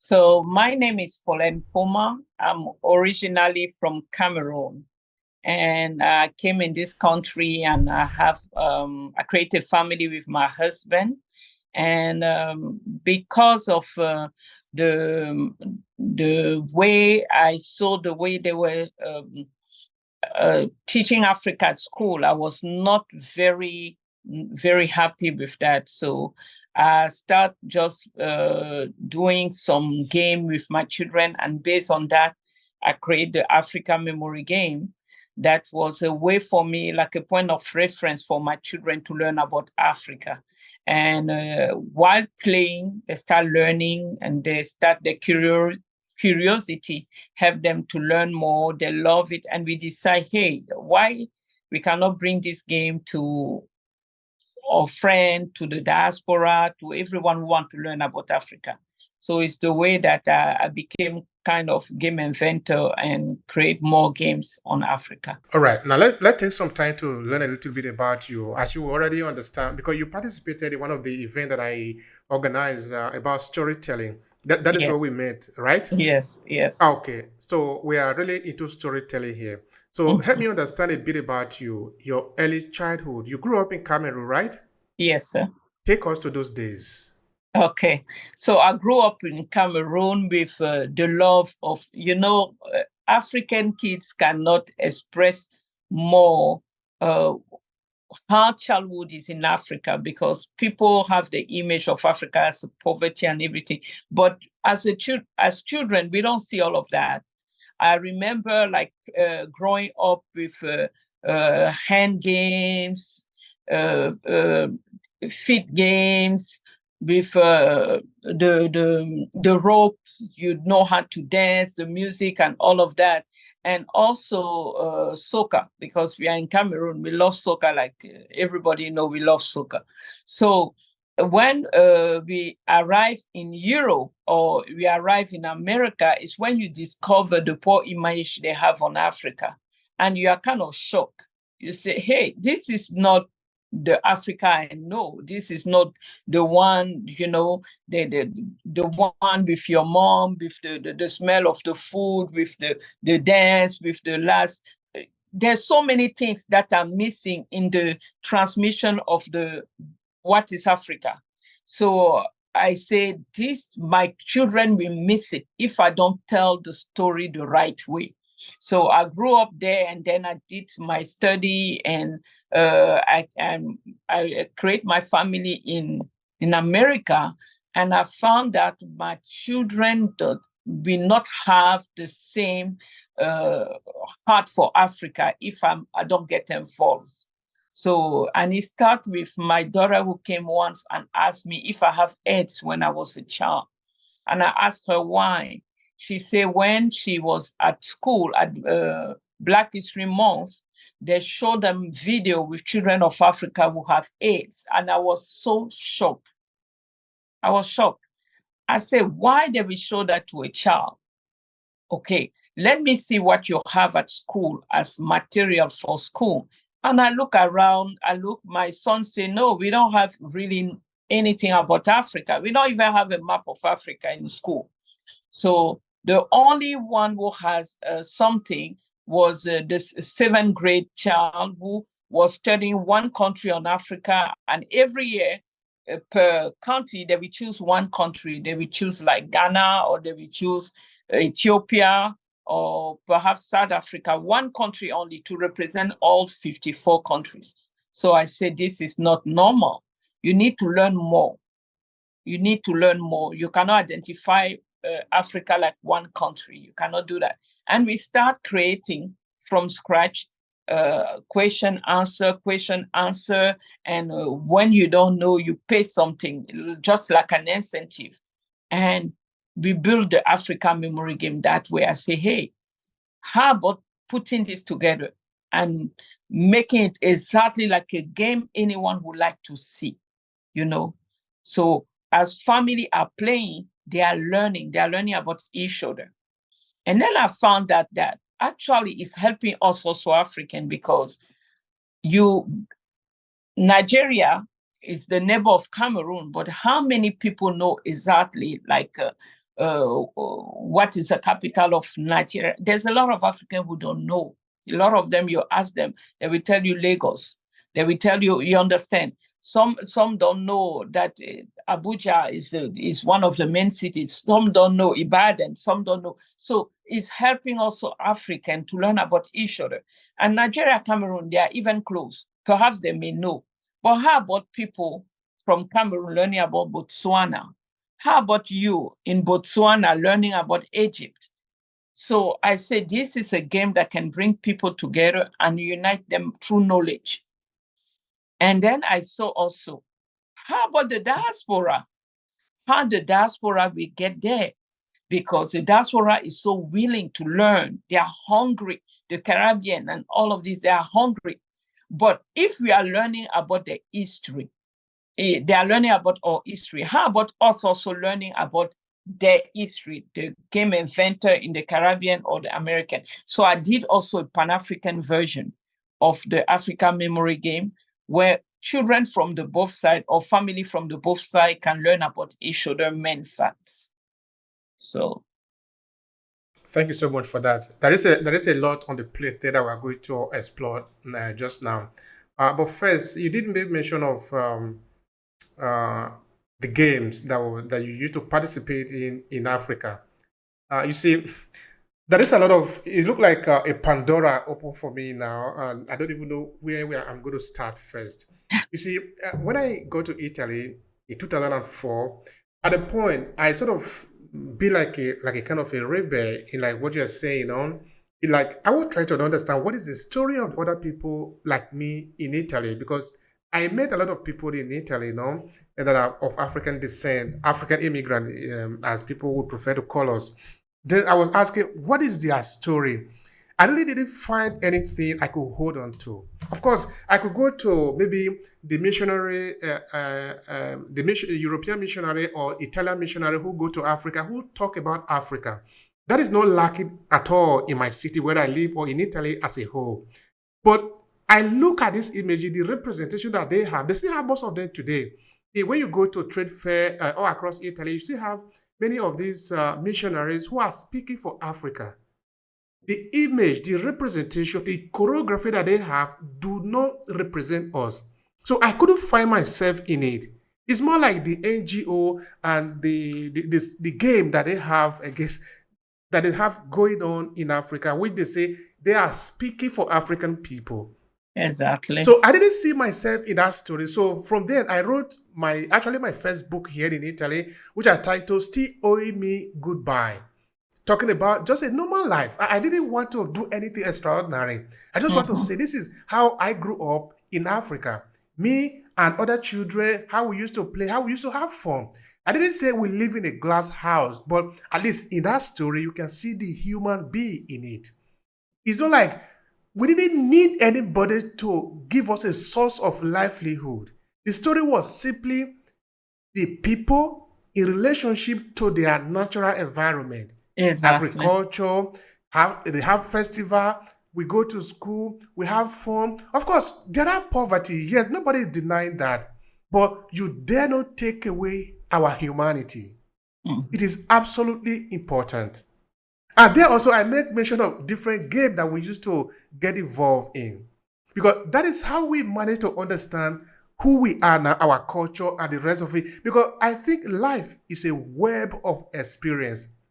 So my name is Paulette Mpouma. I'm originally from Cameroon, and I came in this country, and I created a family with my husband, and because of the the way I saw the way they were teaching Africa at school, I was not very happy with that. So I start just doing some game with my children, and based on that, I create the Africa memory game. That was a way for me, like a point of reference for my children to learn about Africa. And while playing, they start learning, and they start their curiosity, help them to learn more. They love it. And we decide, hey, why we cannot bring this game to our friend, to the diaspora, to everyone who want to learn about Africa. So it's the way that I became kind of game inventor and create more games on Africa. All right, now let's take some time to learn a little bit about you. As you already understand, because you participated in one of the events that I organized about storytelling. That is Yeah. where we met, right? Yes. Okay, so we are really into storytelling here. So help me understand a bit about you, your early childhood. You grew up in Cameroon, right? Yes, sir. Take us to those days. Okay, so I grew up in Cameroon with the love of, African kids cannot express more how childhood is in Africa, because people have the image of Africa as poverty and everything. But as children, we don't see all of that. I remember growing up with hand games, feet games, with the rope. You know how to dance, the music, and all of that, and also soccer, because we are in Cameroon. We love soccer, like everybody know. We love soccer. So when we arrive in Europe or we arrive in America, is when you discover the poor image they have on Africa, and you are kind of shocked. You say, hey, this is not the Africa I know. This is not the one, the one with your mom, with the smell of the food, with the dance, with the last. There's so many things that are missing in the transmission of the what is Africa. So I say my children will miss it if I don't tell the story the right way. So I grew up there, and then I did my study, and I create my family in America, and I found that my children will not have the same heart for Africa if I don't get involved. So, and it started with my daughter, who came once and asked me if I have AIDS when I was a child. And I asked her why. She said when she was at school at Black History Month, they showed them video with children of Africa who have AIDS. And I was so shocked. I was shocked. I said, why did we show that to a child? Okay, let me see what you have at school as material for school. And I look around, my son say, no, we don't have really anything about Africa. We don't even have a map of Africa in school. So the only one who has something was this 7th grade child who was studying one country on Africa. And every year per county, they will choose one country. They will choose like Ghana, or they will choose Ethiopia, or perhaps South Africa, one country only to represent all 54 countries. So I said, this is not normal. You need to learn more. You need to learn more. You cannot identify Africa like one country. You cannot do that. And we start creating from scratch question, answer. And when you don't know, you pay something, just like an incentive. And we build the Africa memory game that way. I say, hey, how about putting this together and making it exactly like a game anyone would like to see, So as family are playing, they are learning about each other. And then I found that actually is helping us also African, because Nigeria is the neighbor of Cameroon, but how many people know exactly what is the capital of Nigeria. There's a lot of Africans who don't know. A lot of them, you ask them, they will tell you Lagos. They will tell you, you understand. Some don't know that Abuja is one of the main cities. Some don't know Ibadan. Some don't know. So it's helping also African to learn about each other. And Nigeria, Cameroon, they are even close. Perhaps they may know. But how about people from Cameroon learning about Botswana? How about you in Botswana learning about Egypt? So I say this is a game that can bring people together and unite them through knowledge. And then I saw also, how about the diaspora? How the diaspora will get there? Because the diaspora is so willing to learn. They are hungry. The Caribbean and all of these, they are hungry. But if we are learning about the history, they are learning about our history. How about us also learning about their history, the game inventor in the Caribbean or the American? So I did also a Pan-African version of the Africa memory game where children from the both side or family from the both side can learn about each other main facts. So Thank you so much for that. There is a lot on the plate there that we're going to explore just now. But first, you did make mention of uh, the games that you used to participate in Africa. You see, there is a lot of. It looked like a Pandora open for me now, and I don't even know where I'm going to start first. You see, when I go to Italy in 2004, at the point I sort of be like a kind of a rebel in like what you're saying, you know. Like I would try to understand what is the story of other people like me in Italy, because I met a lot of people in Italy, you know, that are of African descent, African immigrant, as people would prefer to call us. Then I was asking, what is their story? I really didn't find anything I could hold on to. Of course, I could go to maybe the missionary, European missionary or Italian missionary who go to Africa, who talk about Africa. That is not lacking at all in my city where I live or in Italy as a whole. But I look at this image, the representation that they still have most of them today. When you go to a trade fair all across Italy, you still have many of these missionaries who are speaking for Africa. The image, the representation, the choreography that they have do not represent us. So I couldn't find myself in it. It's more like the NGO and the game that they have, I guess, that they have going on in Africa, which they say they are speaking for African people. exactly. So I didn't see myself in that story. So from then I wrote my first book here in Italy, which I titled Still Owing Me Goodbye. Talking about just a normal life. I didn't want to do anything extraordinary. I just want to say this is how I grew up in Africa. Me and other children, how we used to play, how we used to have fun. I didn't say we live in a glass house, but at least in that story, you can see the human being in it. It's not like we didn't need anybody to give us a source of livelihood. The story was simply the people in relationship to their natural environment. Exactly. Agriculture, they have festival, we go to school, we have fun. Of course, there are poverty. Yes, nobody is denying that. But you dare not take away our humanity. It is absolutely important. And there also, I make mention of different games that we used to get involved in. Because that is how we manage to understand who we are now, our culture, and the rest of it. Because I think life is a web of experience.